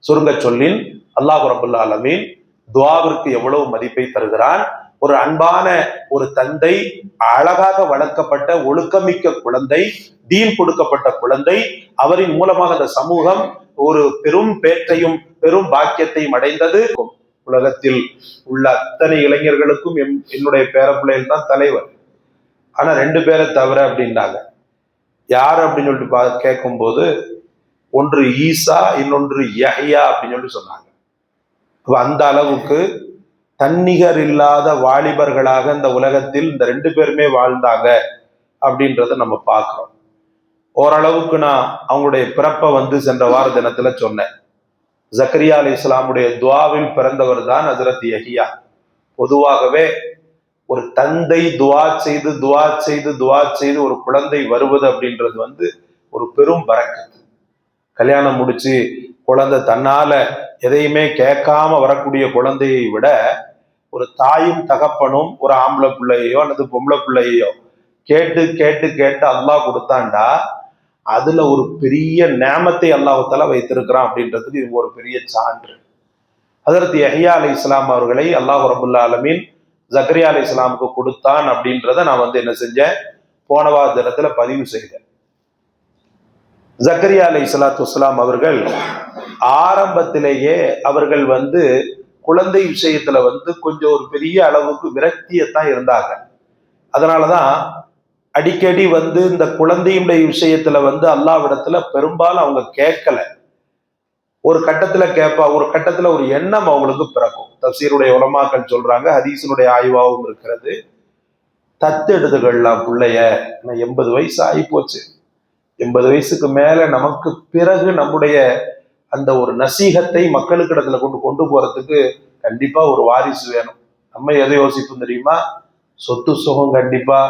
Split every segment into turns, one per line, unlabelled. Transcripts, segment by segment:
சுருங்க சொல்லின் அல்லாஹ் ரப்பல் ஆலமீன் துஆவிற்கு எவ்வளவு மதிப்பை தருகிறான். ஒரு அன்பான ஒரு தந்தை, அழகாக வளர்க்கப்பட்ட ஒழுக்கமிக்க குழந்தை, தீன் கொடுக்கப்பட்ட குழந்தை, அவரின் மூலமாக அந்த சமூகம் ஒரு பெரும் பேற்றையும் பெரும் பாக்கியத்தையும் அடைந்தது. உலகத்தில் உள்ள அத்தனை இளைஞர்களுக்கும் என்னுடைய பேரப்பிள்ளைகள் தான் தலைவர். ஆனா 2 பேரை தவிர அப்படின்னாங்க. யார் அப்படின்னு சொல்லிட்டு கேட்கும் போது ஒன்று ஈசா, இன்னொன்று யஹ்யா அப்படின்னு சொல்லி சொன்னாங்க. அந்த அளவுக்கு தன்னிகர் இல்லாத வாலிபர்களாக இந்த உலகத்தில் இந்த 2 பேருமே வாழ்ந்தாங்க அப்படின்றத நம்ம பார்க்கிறோம். ஓரளவுக்கு நான் அவங்களுடைய பிறப்பை சென்ற வார தினத்துல சொன்னேன். ஜக்கரியா அலைஹிஸ்ஸலாமுடைய துஆவில் பிறந்தவர் தான் ஹஜ்ரத் யஹ்யா. பொதுவாகவே ஒரு தந்தை துஆ செய்து ஒரு குழந்தை வருவது அப்படின்றது ஒரு பெரும் பரக்கத்து. கல்யாணம் முடிச்சு குழந்தை தன்னால எதையுமே கேட்காம வரக்கூடிய குழந்தையை விட ஒரு தாயும் தகப்பனும் ஒரு ஆம்பளை பிள்ளையோ அல்லது பொம்பளை பிள்ளையோ கேட்டு கேட்டு கேட்டு அல்லாஹ் கொடுத்தாண்டா அதுல ஒரு பெரிய நேமத்தை அல்லாஹ்தால வைத்திருக்கிறான் அப்படின்றதுக்கு இது ஒரு பெரிய சான்று. ஹஜ்ரத் யஹ்யா அலைஹிஸ்ஸலாம் அவர்களை அல்லாஹ் ரப்பல் ஆலமீன் ஜக்கரியா அலைஹிஸ்ஸலாமுக்கு கொடுத்தான் அப்படின்றத நான் என்ன செஞ்சேன், போன வார தினத்துல பதிவு செய்தேன். ஜக்கரியா அலைஹிஸ்ஸலாத்து வஸ்ஸலாம் அவர்கள் ஆரம்பத்திலேயே அவர்கள் குழந்தை விஷயத்துல கொஞ்சம் ஒரு பெரிய அளவுக்கு விரக்தியத்தான் இருந்தாங்க. அதனாலதான் அடிக்கடி இந்த குழந்தையுடைய விஷயத்துல அல்லாஹ்விடத்துல பெரும்பாலும் அவங்க கேட்கல. ஒரு கட்டத்துல கேட்பா, ஒரு கட்டத்துல ஒரு எண்ணம் அவங்களுக்கு பிறக்கும். தஃசீருடைய உலமாக்கள் சொல்றாங்க, ஹதீஸினுடைய ஆய்வாகவும் இருக்கிறது, தத்தெடுத்துக்கலாம் பிள்ளைய. 80 வயசு ஆகி போச்சு. 80 வயசுக்கு மேல நமக்கு பிறகு நம்முடைய அந்த ஒரு நசீகத்தை மக்களுக்கு இடத்துல கொண்டு போறதுக்கு கண்டிப்பா ஒரு வாரிசு வேணும். நம்ம எதை யோசிப்போம் தெரியுமா? சொத்து சுகம் கண்டிப்பா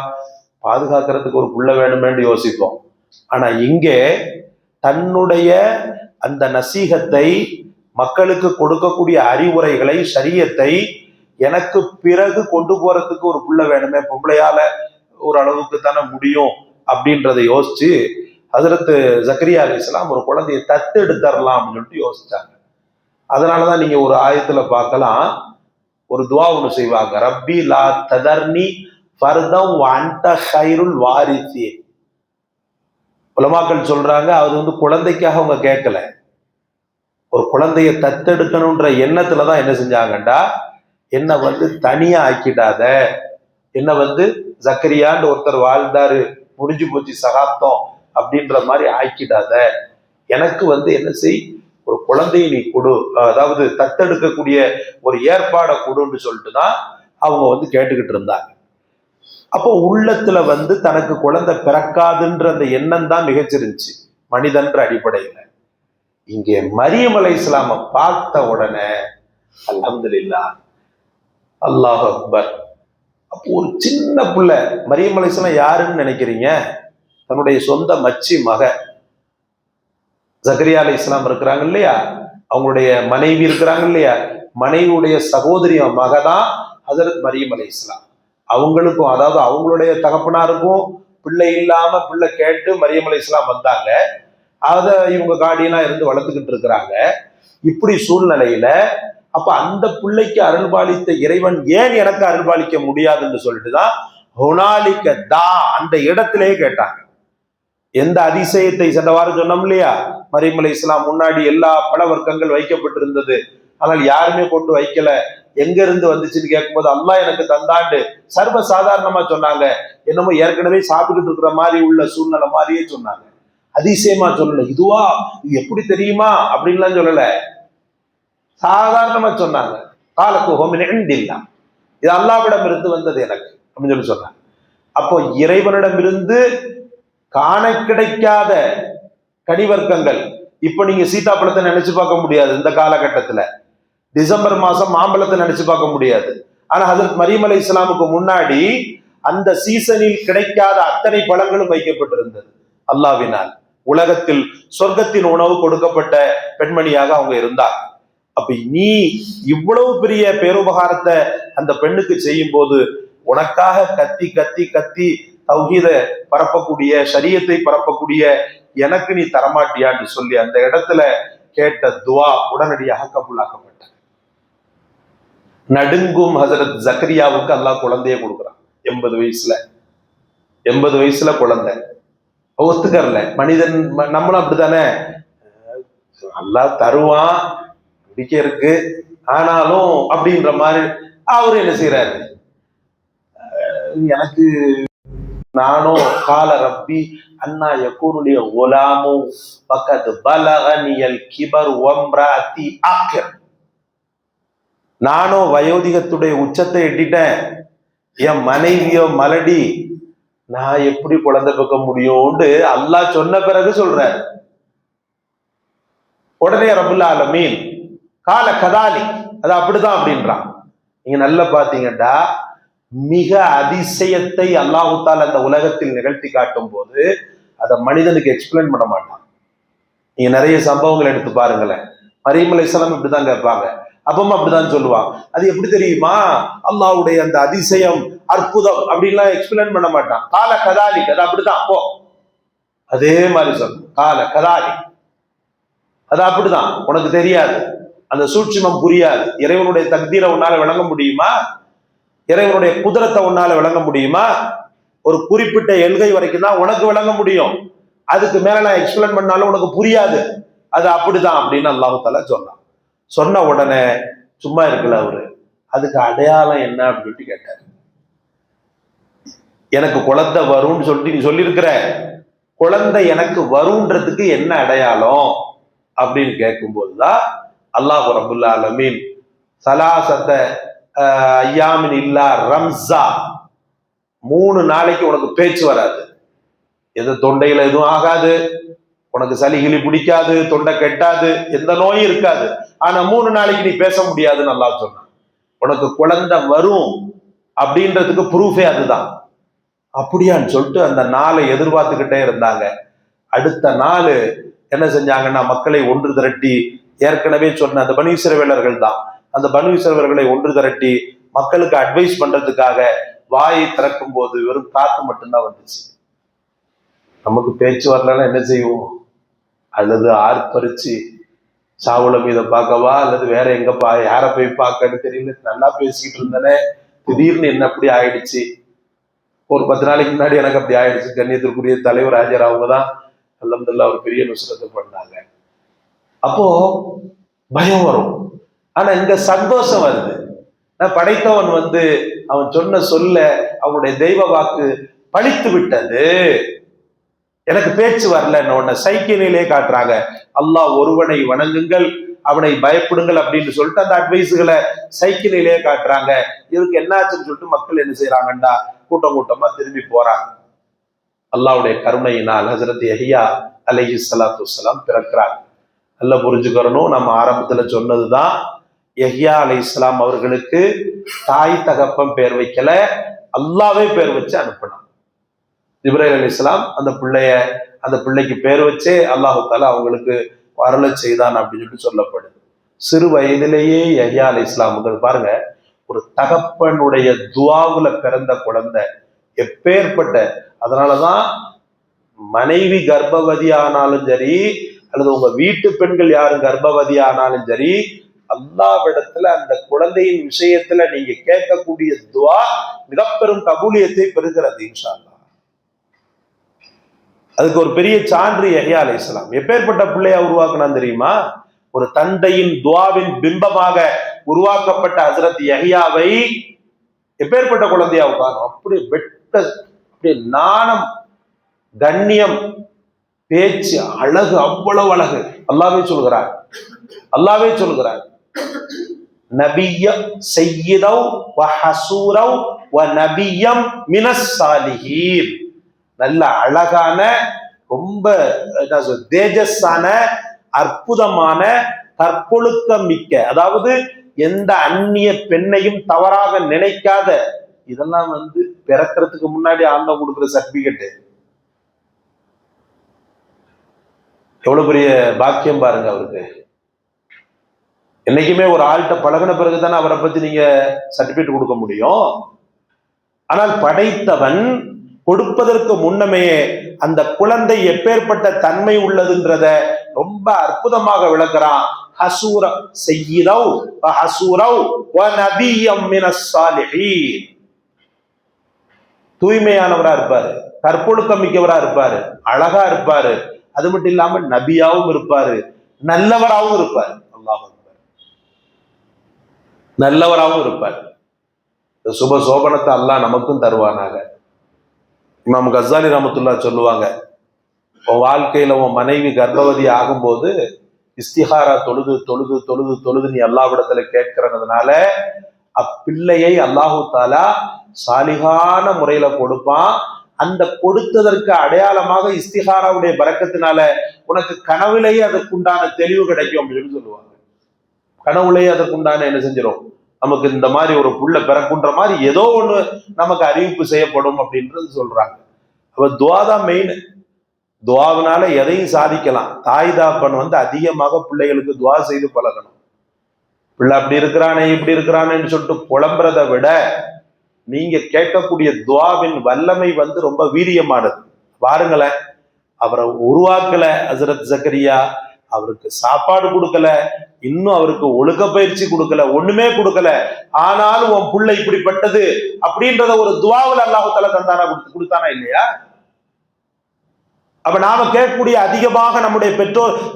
பாதுகாக்கிறதுக்கு ஒரு புள்ள வேணுமேன்னு யோசிப்போம். ஆனா இங்கே தன்னுடைய அந்த நசீகத்தை, மக்களுக்கு கொடுக்கக்கூடிய அறிவுரைகளை, ஷரியத்தை எனக்கு பிறகு கொண்டு போறதுக்கு ஒரு புள்ள வேணுமே, பொம்பளையால ஒரு அளவுக்கு தானே முடியும் அப்படின்றத யோசிச்சு ஹஜ்ரத் ஜக்கரியா அலைஹிஸ்ஸலாம் ஒரு குழந்தையை தத்து எடுத்துடலாம் அப்படின்னு சொல்லிட்டு யோசிச்சாங்க. அதனாலதான் நீங்க ஒரு ஆயத்துல பார்க்கலாம், ஒரு துவா ஒண்ணு செய்வாங்க, ரப்பி லா ததர்னி ஃபர்தம் வ அன்த கைருல் வாரிசி. உலமாக்கள் சொல்றாங்க, அது குழந்தைக்காக அவங்க கேட்கல, ஒரு குழந்தைய தத்தெடுக்கணும்ன்ற எண்ணத்துலதான் என்ன செஞ்சாங்கண்டா, என்ன தனியா ஆக்கிடாத, என்ன ஜக்கரியான்னு ஒருத்தர் வாழ்ந்தாரு, முடிஞ்சு போச்சு சகாப்தம் அப்படின்ற மாதிரி ஆக்கிடாத, எனக்கு என்ன செய், ஒரு குழந்தையை நீ கொடு, அதாவது தத்தெடுக்கக்கூடிய ஒரு ஏற்பாடை கொடுன்னு சொல்லிட்டுதான் அவங்க கேட்டுக்கிட்டு இருந்தாங்க. அப்போ உள்ளத்துல தனக்கு குழந்தை பிறக்காதுன்ற அந்த எண்ணம் தான் மிகச்சிருந்துச்சு மனிதன்ற அடிப்படையில. இங்கே மரியம் அலைஹிஸ்ஸலாம பார்த்த உடனே அல்ஹம்துலில்லாஹ், அல்லாஹ் அக்பர். அப்போ ஒரு சின்ன பிள்ளை, மரியம் அலைஹிஸ்ஸலாம் யாருன்னு நினைக்கிறீங்க? தன்னுடைய சொந்த மச்சி மக ஜக்கரியா அலைஹிஸ்ஸலாம் இருக்கிறாங்க இல்லையா, அவங்களுடைய மனைவி இருக்கிறாங்க இல்லையா, மனைவியுடைய சகோதரி மகதான் ஹஜ்ரத் மரியம் அலைஹிஸ்ஸலாம். அவங்களுக்கும், அதாவது அவங்களுடைய தகப்பனாருக்கும் பிள்ளை இல்லாம பிள்ளை கேட்டு மரியம் அலைஹிஸ்ஸலாம் வந்தாங்க. அதை இவங்க கார்டியனா இருந்து வளர்த்துக்கிட்டு இருக்கிறாங்க. இப்படி சூழ்நிலையில அப்ப அந்த பிள்ளைக்கு அருள்பாலித்த இறைவன் ஏன் எனக்கு அருள்பாலிக்க முடியாதுன்னு சொல்லிட்டுதான் ஹுனாலிக தா, அந்த இடத்திலேயே கேட்டாங்க. எந்த அதிசயத்தை சென்ற வாரம் சொன்னோம் இல்லையா, மரியம் அலைஹிஸ்ஸலாம் முன்னாடி எல்லா பழ வர்க்கங்கள் வைக்கப்பட்டிருந்தது, ஆனால் யாருமே கொண்டு வைக்கல. எங்க இருந்து வந்துச்சுன்னு கேட்கும்போது அல்லாஹ் எனக்கு தந்தாண்டு சர்வ சாதாரணமா சொன்னாங்க. என்னமோ ஏற்கனவே சாப்பிட்டுட்டு இருக்கிற மாதிரி உள்ள சூழ்நிலை மாதிரியே சொன்னாங்க. அதிசயமா சொல்லல, இதுவா, இது எப்படி தெரியுமா அப்படின்லாம் சொல்லல, சாதாரணமா சொன்னாங்க. காலத்து ஹோமினில்லா, இது அல்லாஹ்விடம் இருந்து வந்தது எனக்கு அப்படின்னு சொல்லி சொன்னாங்க. அப்போ இறைவனிடமிருந்து காண கிடைக்காத கனிவர்க்கங்கள். இப்ப நீங்க சீதாப்பழத்தை நினைச்சு பார்க்க முடியாது இந்த காலகட்டத்துல, டிசம்பர் மாசம் மாம்பழத்தை நினைச்சு பார்க்க முடியாது. ஆனா ஹஜ்ரத் மரியம் அலைஹிஸ்ஸலாமுக்கு முன்னாடி அந்த சீசனில் கிடைக்காத அத்தனை பழங்களும் வைக்கப்பட்டிருந்தது அல்லாஹ்வினால். உலகத்தில் சொர்க்கத்தின் உணவு கொடுக்கப்பட்ட பெண்மணியாக அவங்க இருந்தாங்க. அப்ப நீ இவ்வளவு பெரிய பேருபகாரத்தை அந்த பெண்ணுக்கு செய்யும் போது உனக்காக கத்தி கத்தி கத்தி தௌஹீத பரப்பக்கூடிய, ஷரியத்தை பரப்பக்கூடிய எனக்கு நீ தரமாட்டியான்னு சொல்லி அந்த இடத்துல கேட்ட துவா உடனடியாக கபூலாக்கப்பட்ட. நடுங்கும் ஹசரத் ஜக்கரியாவுக்கு அல்லாஹ் குழந்தைய கொடுக்குறான். 80 வயசுல குழந்தை ஒத்துக்கறல. மனிதன் நம்மளும் அப்படித்தானே, அல்லாஹ் தருவான், நம்பிக்கை இருக்கு, ஆனாலும் அப்படின்ற மாதிரி அவரு என்ன செய்யறாரு, எனக்கு நானும் கால ரப்பி அண்ணா யகூனுலிய குலாமு பக்கத்து பலகனியல் கிபர் வம்ராத்தி ஆக்கிர், நானும் வயோதிகத்துடைய உச்சத்தை எட்டிட்டேன், என் மனைவியோ மலடி, நான் எப்படி குழந்தை பெக்க முடியும்னு அல்லாஹ் சொன்ன பிறகு சொல்றாரு. உடனே ரப்புல் ஆலமீன் கால கதாலி, அது அப்படிதான் அப்படின்றான். நீங்க நல்லா பாத்தீங்கடா, மிக அதிசயத்தை அல்லாஹு தஆலா அந்த உலகத்தில் நிகழ்த்தி காட்டும் போது அதை மனிதனுக்கு எக்ஸ்பிளைன் பண்ண மாட்டான். நீங்க நிறைய சம்பவங்கள் எடுத்து பாருங்களேன். மரியம் அலைஹிஸ்ஸலாம் இப்படிதான் கேட்பாங்க, அப்பவும் அப்படிதான் சொல்லுவாங்க. அது எப்படி தெரியுமா, அல்லாஹ்வுடைய அந்த அதிசயம் அற்புதம் அப்படின்லாம் எக்ஸ்பிளைன் பண்ண மாட்டான். கால கதாலி, அது அப்படிதான், போ அதே மாதிரி சொல்லும், கால கதாலி, அது அப்படிதான், உனக்கு தெரியாது, அந்த சூட்சுமம் புரியாது. இறைவனுடைய தக்தீரை உன்னால விளங்க முடியுமா? இறைவனுடைய குதிரத்தை உன்னால விளங்க முடியுமா? ஒரு குறிப்பிட்ட எல்கை வரைக்கும் தான் உனக்கு விளங்க முடியும், அதுக்கு மேல நான் எக்ஸ்பிளைன் பண்ணாலும் உனக்கு புரியாது, அது அப்படிதான் அப்படின்னு அல்லாஹ் தஆலா சொன்னான். சொன்ன உடனே சும்மா இருக்கல அவரு, அதுக்கு அடையாளம் என்ன அப்படின்னு கேட்டாரு. எனக்கு குழந்தை வரும்னு சொல்லிட்டு நீ சொல்லியிருக்கிற, குழந்தை எனக்கு வரும்ன்றதுக்கு என்ன அடையாளம் அப்படின்னு கேட்கும்போதுதான் அல்லாஹ் ரப்புல் ஆலமீன் சலாசத்த ஐயாமின் இல்லா ரம்ஸா, 3 நாளைக்கு உனக்கு பேச்சு வராது, எது தொண்டையில எதுவும் ஆகாது, உனக்கு சளி கிளி பிடிக்காது, தொண்டை கெட்டாது, எந்த நோயும் இருக்காது, ஆனா 3 நாளைக்கு நீ பேச முடியாதுன்னு அல்லாஹ் சொன்னான். உனக்கு குழந்தை வரும் அப்படின்றதுக்கு ப்ரூஃபே அதுதான். அப்படியான்னு சொல்லிட்டு அந்த நாளை எதிர்பார்த்துக்கிட்டே இருந்தாங்க. அடுத்த நாள் என்ன செஞ்சாங்கன்னா, மக்களை ஒன்று திரட்டி, ஏற்கனவே சொன்ன அந்த பனு இஸ்ரவேலர்கள் தான், அந்த பனு இஸ்ரவேலர்களை ஒன்று திரட்டி மக்களுக்கு அட்வைஸ் பண்றதுக்காக வாயை திறக்கும் போது வெறும் காத்து மட்டும்தான் வந்துச்சு. நமக்கு பேச்சு வரலன்னா என்ன செய்வோம், அல்லது ஆர்ப்பரிச்சு சாவுல மீத பார்க்கவா, அல்லது வேற எங்க யாரை போய் பார்க்கன்னு தெரியல, நல்லா பேசிக்கிட்டு இருந்தனே, திடீர்னு என்ன அப்படி ஆயிடுச்சு. ஒரு 10 நாளைக்கு முன்னாடி எனக்கு அப்படி ஆயிடுச்சு. கண்ணியத்திற்குரிய தலைவர் ஆஜர் அவங்க தான் அல்ஹம்துலில்லாஹ் ஒரு பெரிய நுஸ்ரத்தை பண்ணாங்க. அப்போ பயம் வரும், ஆனா இங்க சந்தோஷம் வருது. நான் படைத்தவன் அவன் சொன்ன சொல்ல அவனுடைய தெய்வ வாக்கு பழித்து விட்டது, எனக்கு பேச்சு வரல, உன்னை சைக்கிளிலே காட்டுறாங்க. அல்லாஹ் ஒருவனை வணங்குங்கள், அவனை பயப்படுங்கள் அப்படின்னு சொல்லிட்டு அந்த அட்வைஸுகளை சைக்கிளிலே காட்டுறாங்க. இதுக்கு என்னாச்சுன்னு சொல்லிட்டு மக்கள் என்ன செய்யறாங்கண்டா, கூட்டம் கூட்டமா திரும்பி போறாங்க. அல்லாஹ்வுடைய கருணையினால் ஹஜ்ரத் யஹ்யா அலைஹிஸ்ஸலாத்து வஸ்ஸலாம் பிறக்கிறாங்க. நல்லா புரிஞ்சுக்கிறணும், நம்ம ஆரம்பத்துல சொன்னதுதான், யஹ்யா அலைஹிஸ்ஸலாம் அவர்களுக்கு தாய் தகப்பன் பேர் வைக்கல, அல்லாஹ்வே பேர் வச்சு அனுப்பினான். ஜிப்ரீல் அலைஹிஸ்ஸலாம் அந்த பிள்ளைக்கு பேர் வச்சே அல்லாஹ் தஆலா அவங்களுக்கு அருளை செய்தான் அப்படின்னு சொல்லிட்டு சொல்லப்படுது. சிறு வயதிலேயே யஹ்யா அலைஹிஸ்ஸலாம் பாருங்க, ஒரு தகப்பனுடைய துஆவுல பிறந்த குழந்தை, எப்பேற்பட்ட, அதனாலதான் மனைவி கர்ப்பவதி ஆனாலும் சரி, அல்லது உங்க வீட்டு பெண்கள் யாரும் கர்ப்பவதி ஆனாலும் சரி, அல்லாஹ்விடத்துல அந்த குழந்தையின் விஷயத்துல நீங்க கேட்கக்கூடிய துஆ மிக பெரும் கபூலியத்தை பெறுகிறது இன்ஷா அல்லாஹ். அதுக்கு ஒரு பெரிய சான்று யஹ்யா அலைஹிஸ்ஸலாம். எப்பேற்பட்ட பிள்ளையா உருவாக்குனான் தெரியுமா? ஒரு தந்தையின் துஆவின் பிம்பமாக உருவாக்கப்பட்ட ஹஜ்ரத் யஹ்யாவை எப்பேற்பட்ட குழந்தையா உருவாக்கணும், அப்படி அப்படி நாணம், கண்ணியம், பேச்சு, அழகு, அவ்வளவு அழகு. அல்லாஹ்வே சொல்கிறார் நபிய சய்யிதவ் வ ஹசூரவ் வ நபியம் மினஸ் சாலிஹீன், நல்ல அழகான, ரொம்ப தேஜஸான, அற்புதமான, கற்பொழுக்கம் மிக்க, அதாவது எந்த அந்நிய பெண்ணையும் தவறாக நினைக்காத, இதெல்லாம் பிறக்கிறதுக்கு முன்னாடி ஆண்டவன் கொடுக்குற சர்டிபிகேட். எவ்வளவு பெரிய பாக்கியம் பாருங்க அவருக்கு. என்னைக்குமே ஒரு ஆள்கிட்ட பழகின பிறகுதானே அவரை பத்தி நீங்க சர்டிபிகேட் கொடுக்க முடியும். ஆனால் படைத்தவன் கொடுப்பதற்கு முன்னமே அந்த குழந்தை எப்பேற்பட்ட தன்மை உள்ளதுன்றத ரொம்ப அற்புதமாக விளக்குறான். ஹசூர செய்யிரவ் ஹசூரவ் வ நபியம் மினஸ் சாலிஹீன். தூய்மையானவரா இருப்பாரு, கற்பொழுக்கம் மிக்கவரா இருப்பாரு, அழகா இருப்பாரு, அது மட்டும் இல்லாம நபியாவும் இருப்பாரு, நல்லவராகவும் இருப்பார். அல்லாஹ் நல்லவராகவும் இருப்பார். சுப சோபனத்தை அல்லாஹ் நமக்கும் தருவானாக. இமாம் கஸ்ஸாலி ரஹ்மத்துல்லாஹ் சொல்லுவாங்க, உன் வாழ்க்கையில உன் மனைவி கர்ப்பவதி ஆகும்போது இஸ்திஹாரா தொழுது தொழுது தொழுது தொழுது நீ அல்லாஹ்விடத்துல கேட்கிறதுனால அப்பிள்ளையை அல்லாஹு தாலா சாலிகான முறையில கொடுப்பான். அந்த கொடுத்ததற்கு அடையாளமாக இஸ்திஹாராவுடைய பரக்கத்தினால உனக்கு கனவுலேயே அதற்குண்டான தெளிவு கிடைக்கும் அப்படின்னு சொல்லுவாங்க. கனவுலேயே அதற்குண்டான என்ன செஞ்சிடும், நமக்கு இந்த மாதிரி ஒரு புள்ள பிறக்குன்ற மாதிரி ஏதோ ஒண்ணு நமக்கு அறிவிப்பு செய்யப்படும் அப்படின்றது சொல்றாங்க. அப்ப துவா தான் மெயின். துவாவினால எதையும் சாதிக்கலாம். தாய் தாப்பன் அதிகமாக பிள்ளைகளுக்கு துவா செய்து பழகணும். பிள்ளை அப்படி இருக்கிறானே இப்படி இருக்கிறானேன்னு சொல்லிட்டு புலம்புறதை விட நீங்க கேட்கக்கூடிய துவாவின் வல்லமை ரொம்ப வீரியமானது. பாருங்களேன், அவரை உருவாக்கல ஹசரத் ஜக்கரியா, அவருக்கு சாப்பாடு கொடுக்கல, இன்னும் அவருக்கு ஒழுக்க பயிற்சி கொடுக்கல, ஒண்ணுமே கொடுக்கல. ஆனாலும் உன் புள்ள இப்படிப்பட்டது அப்படின்றத ஒரு துவாவில் அல்லாஹ் தஆலா தந்தானா, கொடுத்தானா இல்லையா? அப்ப நாம கேட்கக்கூடிய அதிகமாக நம்முடைய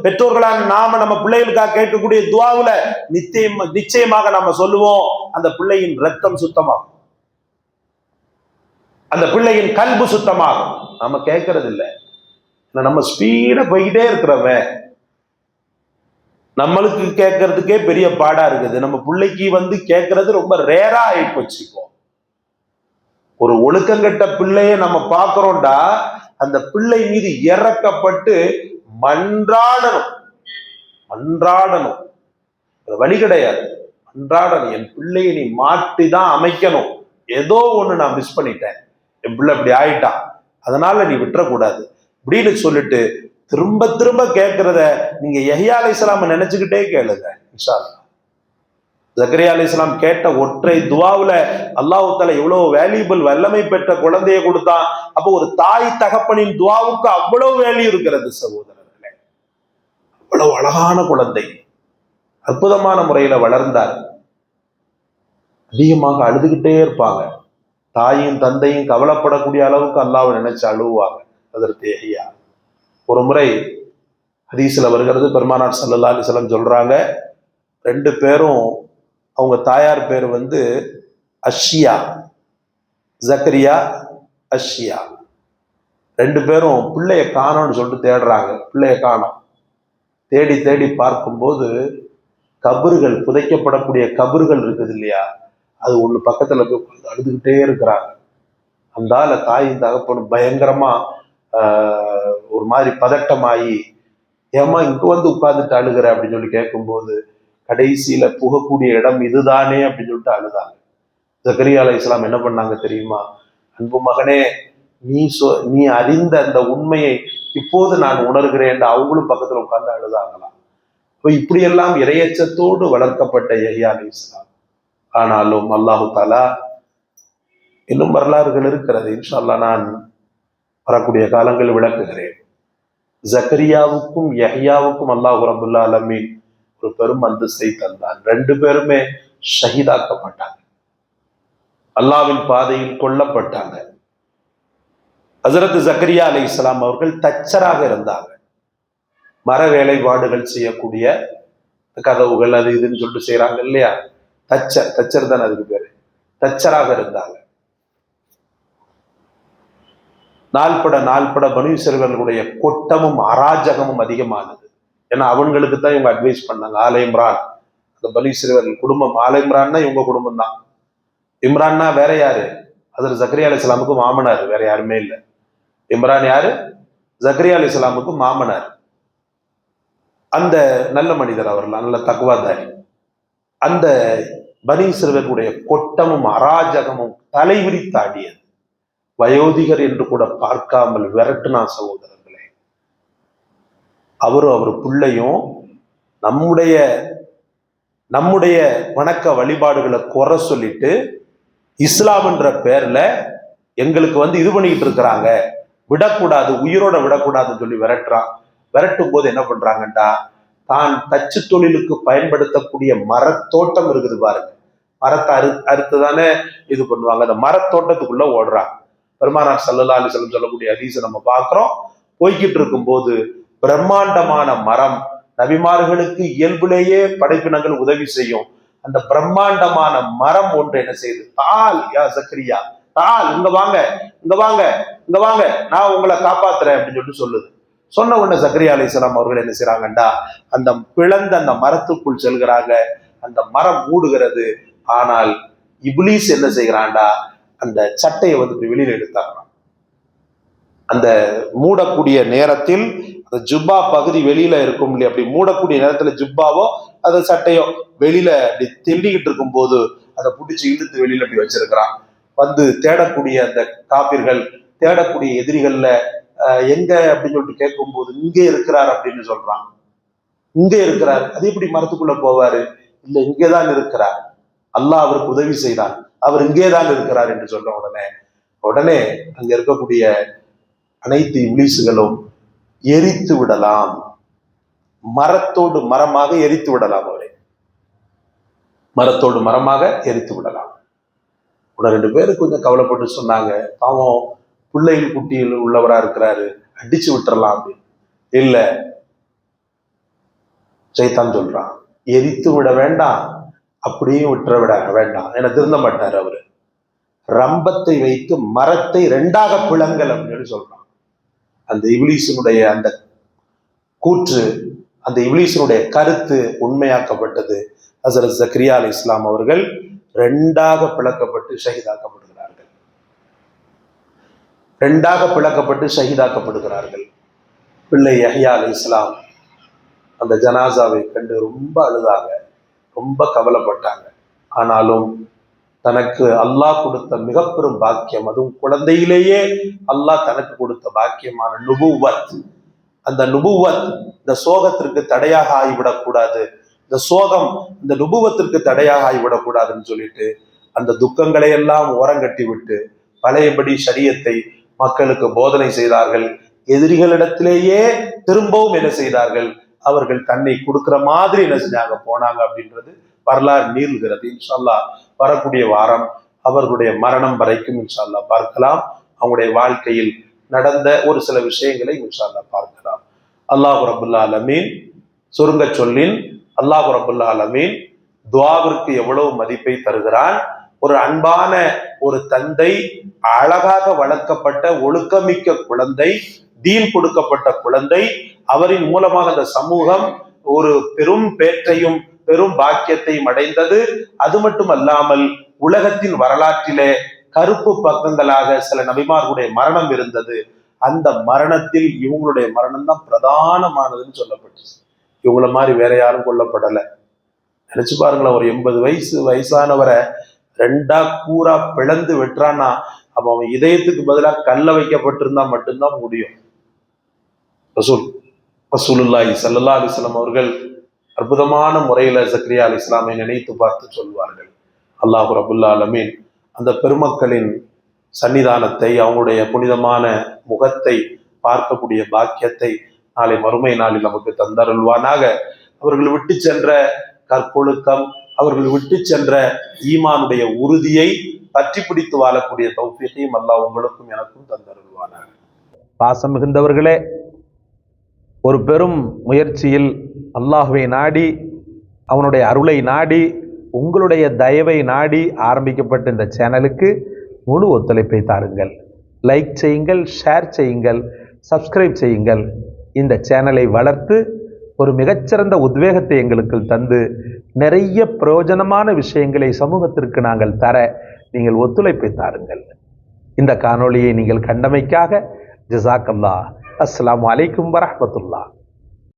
பெற்றோர்களான நாம நம்ம பிள்ளைகளுக்காக கேட்கக்கூடிய துவாவுல நிச்சயமாக நாம சொல்லுவோம், அந்த பிள்ளையின் ரத்தம் சுத்தமாகும், அந்த பிள்ளையின் கல்பு சுத்தமாகும். நம்ம கேட்கறது இல்லை. நம்ம ஸ்பீடா போய்கிட்டே இருக்கிறவன் நம்மளுக்கு கேட்கறதுக்கே பெரிய பாடா இருக்குது. நம்ம பிள்ளைக்கு கேட்கறது ரொம்ப ரேரா ஆயிப்போச்சு. இப்போ ஒரு ஒழுக்கங்கட்ட பிள்ளைய நம்ம பார்க்கிறோம்டா, அந்த பிள்ளை மீது இறக்கப்பட்டு மன்றாடணும். மன்றாடணும், வழி கிடையாது. மன்றாடணும், என் பிள்ளையை நீ மாற்றி தான் அமைக்கணும். ஏதோ ஒண்ணு நான் மிஸ் பண்ணிட்டேன், என் பிள்ளை இப்படி ஆயிட்டான், அதனால நீ விட்டுறக்கூடாது அப்படின்னு சொல்லிட்டு திரும்ப திரும்ப கேட்கிறத நீங்க யஹ்யா அலைஹிஸ்ஸலாம் நினைச்சுக்கிட்டே கேளுங்க. இன்ஷா அல்லாஹ். ஜக்கரியா அலைஹிஸ்ஸலாம் கேட்ட ஒற்றை துவாவுல அல்லாஹ் தஆலா எவ்வளவு வேல்யூபிள் வல்லமை பெற்ற குழந்தையை கொடுத்தான். அப்போ ஒரு தாய் தகப்பனின் துவாவுக்கு அவ்வளவு வேல்யூ இருக்கிறது சகோதரர்களே. அவ்வளவு அழகான குழந்தை, அற்புதமான முறையில வளர்ந்தார். அதிகமாக அழுதுகிட்டே இருப்பாங்க. தாயும் தந்தையும் கவலைப்படக்கூடிய அளவுக்கு அல்லாஹ்வை நினைச்சு அழுவாங்க. அதற்கு யஹ்யா ஒரு முறை ஹதீஸ்ல வருகிறது, பெருமானார் ஸல்லல்லாஹு அலைஹி வஸல்லம் சொல்றாங்க, ரெண்டு பேரும், அவங்க தாயார் பேர் அஷ்யா, ஜக்கரியா அஷ்யா. ரெண்டு பேரும் பிள்ளைய காணோம்னு சொல்லிட்டு தேடுறாங்க. பிள்ளைய காணோம். தேடி தேடி பார்க்கும்போது கபறுகள், புதைக்கப்படக்கூடிய கபறுகள் இருக்குது இல்லையா, அது ஒண்ணு பக்கத்துல போய் அழுதுகிட்டே இருக்கிறாங்க. அந்த தாயும் தகப்பனும் பயங்கரமா ஒரு மாதிரி பதட்டமாயி, ஏமா இங்க உட்கார்ந்துட்டு அழுகிற அப்படின்னு சொல்லி கேட்கும்போது, கடைசியில புகக்கூடிய இடம் இதுதானே அப்படின்னு சொல்லிட்டு அழுதாங்க. ஜக்கரியா அலைஹிஸ்ஸலாம் என்ன பண்ணாங்க தெரியுமா? அன்பு மகனே, நீ அறிந்த அந்த உண்மையை இப்போது நான் உணர்கிறேன். அவங்களும் பக்கத்துல உட்கார்ந்து அழுதாங்களாம். இப்போ இப்படியெல்லாம் இறையச்சத்தோடு வளர்க்கப்பட்ட யஹ்யா அலைஹிஸ்ஸலாம். ஆனாலும் அல்லாஹு தஆலா, இன்னும் வரலாறுகள் இருக்கிறது, இன்ஷா அல்லாஹ் நான் வரக்கூடிய காலங்கள் விளக்குகிறேன். ஜக்கரியாவுக்கும் யஹ்யாவுக்கும் அல்லாஹ் ரப்பல் ஆலமீன் ஒரு பெரும் அந்தஸ்தை தந்தான். ரெண்டு பேருமே ஷஹீதாக்கப்பட்டாங்க, அல்லாஹ்வின் பாதையில் கொல்லப்பட்டாங்க. ஹஜ்ரத் ஜக்கரியா அலைஹிஸ்ஸலாம் அவர்கள் தச்சராக இருந்தாங்க. மர வேலைப்பாடுகள் செய்யக்கூடிய கதவுகள் அது இதுன்னு சொல்லிட்டு செய்யறாங்க இல்லையா, தச்சர் தானே அதுக்கு பேரு. தச்சராக இருந்தாங்க. நாள்பட பனு இஸ்ரவேலுடைய கொட்டமும் அராஜகமும் அதிகமானது. ஏன்னா அவங்களுக்கு தான் இவங்க அட்வைஸ் பண்ணாங்க. ஆல இம்ரான், அந்த பனு இஸ்ரவேல் குடும்பம், ஆல இம்ரான்னா இவங்க குடும்பம் தான். இம்ரான்னா வேற யாரு? அதில் ஜக்கரியா அலைஹிஸ்ஸலாமுக்கு மாமனார், வேற யாருமே இல்லை. இம்ரான் யாரு? ஜக்கரியா அலைஹிஸ்ஸலாமுக்கு மாமனார். அந்த நல்ல மனிதர், அவர் நல்ல தக்வாதாரி. அந்த பனு இஸ்ரவேலுடைய கொட்டமும் அராஜகமும் தலைவிரித்தாடியது. வயோதிகர் என்று கூட பார்க்காமல் விரட்டுனா சகோதரர்களே. அவரும் அவர் பிள்ளையும் நம்முடைய வணக்க வழிபாடுகளை குறை சொல்லிட்டு இஸ்லாம் என்ற பேர்ல எங்களுக்கு இது பண்ணிக்கிட்டு இருக்கிறாங்க, விடக்கூடாது, உயிரோட விடக்கூடாதுன்னு சொல்லி விரட்டுறான். விரட்டும் போது என்ன பண்றாங்கண்டா, தான் தச்சு தொழிலுக்கு பயன்படுத்தக்கூடிய மரத்தோட்டம் இருக்குது பாருங்க, மரத்தை அறுத்துதானே இது பண்ணுவாங்க, அந்த மரத்தோட்டத்துக்குள்ள ஓடுறாங்க. பெருமானார் ஸல்லல்லாஹு அலைஹி வஸல்லம் சொல்லக்கூடிய ஹதீஸை நம்ம பார்க்கிறோம். போய்கிட்டு இருக்கும்போது பிரம்மாண்டமான மரம், நபிமார்களுக்கு இயல்பிலேயே படைப்பினங்கள் உதவி செய்யும். அந்த பிரம்மாண்டமான மரம் ஒன்று என்ன செய்யுது, தால் யா ஜக்கரியா, தால் இங்க வாங்க, இங்க வாங்க, இங்க வாங்க, நான் உங்களை காப்பாத்துறேன் அப்படின்னு சொல்லிட்டு சொல்லுது. சொன்ன உடனே ஜக்கரியா அலைஹிஸ்ஸலாம் அவர்கள் என்ன செய்யறாங்கண்டா, அந்த பிளந்த அந்த மரத்துக்குள் செல்கிறாங்க. அந்த மரம் மூடுகிறது. ஆனால் இப்லீஸ் என்ன செய்கிறான்டா, அந்த சட்டையை வந்து வெளியில எடுத்தாங்க. அந்த மூடக்கூடிய நேரத்தில் அந்த ஜுப்பா பகுதி வெளியில இருக்கும் இல்லையா, அப்படி மூடக்கூடிய நேரத்துல ஜுப்பாவோ அந்த சட்டையோ வெளியில அப்படி தெண்டிக்கிட்டு இருக்கும் போது அதை பிடிச்சி இழுத்து வெளியில அப்படி வச்சிருக்கிறான். வந்து தேடக்கூடிய அந்த காபிர்கள், தேடக்கூடிய எதிரிகள்ல எங்க அப்படின்னு சொல்லிட்டு கேட்கும் போது இங்கே இருக்கிறார் அப்படின்னு சொல்றான். இங்கே இருக்கிறார், அது எப்படி மரத்துக்குள்ள போவாரு? இல்ல, இங்கேதான் இருக்கிறார், அல்லாஹ் அவருக்கு உதவி செய்தார், அவர் இங்கேதான் இருக்கிறார் என்று சொல்ற உடனே அங்க இருக்கக்கூடிய அனைத்து இப்லீசுகளும் எரித்து விடலாம், மரத்தோடு மரமாக எரித்து விடலாம், அவரை மரத்தோடு மரமாக எரித்து விடலாம். உடனே 2 பேரும் கொஞ்சம் கவலைப்பட்டு சொன்னாங்க, பாவம் பிள்ளைகள் குட்டியில் உள்ளவரா இருக்கிறாரு, அடிச்சு விட்டுறலாம் அப்படின்னு. இல்ல, சைத்தான் சொல்றான், எரித்து விட வேண்டாம், அப்படியும் விட்டுற விட வேண்டாம், என திருந்த மாட்டார் அவரு. ரம்பத்தை வைத்து மரத்தை 2ஆக பிளங்கள் அப்படின்னு சொல்றான். அந்த இப்லீஸினுடைய அந்த கூற்று, அந்த இப்லீஸினுடைய கருத்து உண்மையாக்கப்பட்டது. ஹஸரத் ஜக்கரியா அலைஹிஸ்ஸலாம் அவர்கள் 2ஆக பிளக்கப்பட்டு ஷஹீதாக்கப்படுகிறார்கள். 2ஆக பிளக்கப்பட்டு ஷஹீதாக்கப்படுகிறார்கள். பிள்ளை யஹ்யா அலைஹிஸ்ஸலாம் அந்த ஜனாசாவை கண்டு ரொம்ப அழுதாங்க, ரொம்ப கவலைப்பட்டாங்க. ஆனாலும் தனக்கு அல்லாஹ் கொடுத்த மிக பெரும் பாக்கியம், அதுவும் குழந்தையிலேயே அல்லாஹ் தனக்கு கொடுத்த பாக்கியமான நுபுவத், அந்த நுபுவத் இந்த சோகத்திற்கு தடையாக ஆகிவிடக்கூடாது, இந்த சோகம் இந்த நுபுவத்திற்கு தடையாக ஆகிவிடக்கூடாதுன்னு சொல்லிட்டு அந்த துக்கங்களை எல்லாம் ஓரங்கட்டி விட்டு பழையபடி ஷரியத்தை மக்களுக்கு போதனை செய்தார்கள். எதிரிகளிடத்திலேயே திரும்பவும் என்ன செய்தார்கள், அவர்கள் தன்னை கொடுக்கிற மாதிரி என்ன செஞ்சாங்க, போனாங்க அப்படின்றது வரலாறு நீள்கிறது. இன்ஷா அல்லாஹ் வரக்கூடிய வாரம் அவர்களுடைய மரணம் வரைக்கும் இன்ஷா அல்லாஹ் பார்க்கலாம். அவங்களுடைய வாழ்க்கையில் நடந்த ஒரு சில விஷயங்களை இன்ஷா அல்லாஹ் பார்க்கலாம். அல்லாஹ் ரப்புல் ஆலமீன் சுருங்க சொல்லின், அல்லாஹ் ரப்புல் ஆலமீன் துஆவிற்கு எவ்வளவு மதிப்பை தருகிறான். ஒரு அன்பான ஒரு தந்தை, அழகாக வளர்க்கப்பட்ட ஒழுக்கமிக்க குழந்தை, தீன் கொடுக்கப்பட்ட குழந்தை, அவரின் மூலமாக அந்த சமூகம் ஒரு பெரும் பேற்றையும் பெரும் பாக்கியத்தையும் அடைந்தது. அது மட்டுமல்லாமல் உலகத்தின் வரலாற்றிலே கருப்பு பக்கங்களாக சில நபிமார்களுடைய மரணம் இருந்தது. அந்த மரணத்தில் இவங்களுடைய மரணம் தான் பிரதானமானதுன்னு சொல்லப்பட்டுச்சு. இவங்கள மாதிரி வேற யாரும் கொல்லப்படலை. நினைச்சு பாருங்களேன், ஒரு 80 வயசானவரை 2ஆ கூரா பிளந்து வெட்டுறான்னா, அப்ப அவன் இதயத்துக்கு பதிலாக கல்ல வைக்கப்பட்டிருந்தா மட்டும்தான் முடியும். ரசூலுல்லாஹி ஸல்லல்லாஹு அலைஹி வஸல்லம் அவர்கள் அற்புதமான முறையில ஜக்கரியா அலைஹிஸ்ஸலாமை நினைத்து பார்த்து சொல்வார்கள், அல்லாஹ் ரப்புல் ஆலமீன் அந்த பெருமக்களின் சன்னிதானத்தை, அவங்களுடைய புனிதமான முகத்தை பார்க்கக்கூடிய பாக்கியத்தை நாளை மறுமை நாளில் நமக்கு தந்தருள்வானாக. அவர்கள் விட்டு சென்ற கற்பொழுக்கம், அவர்கள் விட்டு சென்ற ஈமானுடைய உறுதியை பற்றி பிடித்து வாழக்கூடிய தௌஃபீகையும் அல்லாஹ் உங்களுக்கும் எனக்கும் தந்தருள்வானாக. பாசம் மிகுந்தவர்களே, ஒரு பெரும் முயற்சியில் அல்லாஹ்வை நாடி, அவனுடைய அருளை நாடி, உங்களுடைய தயவை நாடி ஆரம்பிக்கப்பட்ட இந்த சேனலுக்கு முழு ஒத்துழைப்பை தாருங்கள். லைக் செய்யுங்கள், ஷேர் செய்யுங்கள், சப்ஸ்கிரைப் செய்யுங்கள். இந்த சேனலை வளர்த்து ஒரு மிகச்சிறந்த உத்வேகத்தை எங்களுக்கு தந்து நிறைய பிரயோஜனமான விஷயங்களை சமூகத்திற்கு நாங்கள் தர நீங்கள் ஒத்துழைப்பை தாருங்கள். இந்த காணொளியை நீங்கள் கண்டமைக்காக ஜஸாக்கல்லாஹ். அஸ்ஸலாமு அலைக்கும் வரஹ்மத்துல்லாஹ்.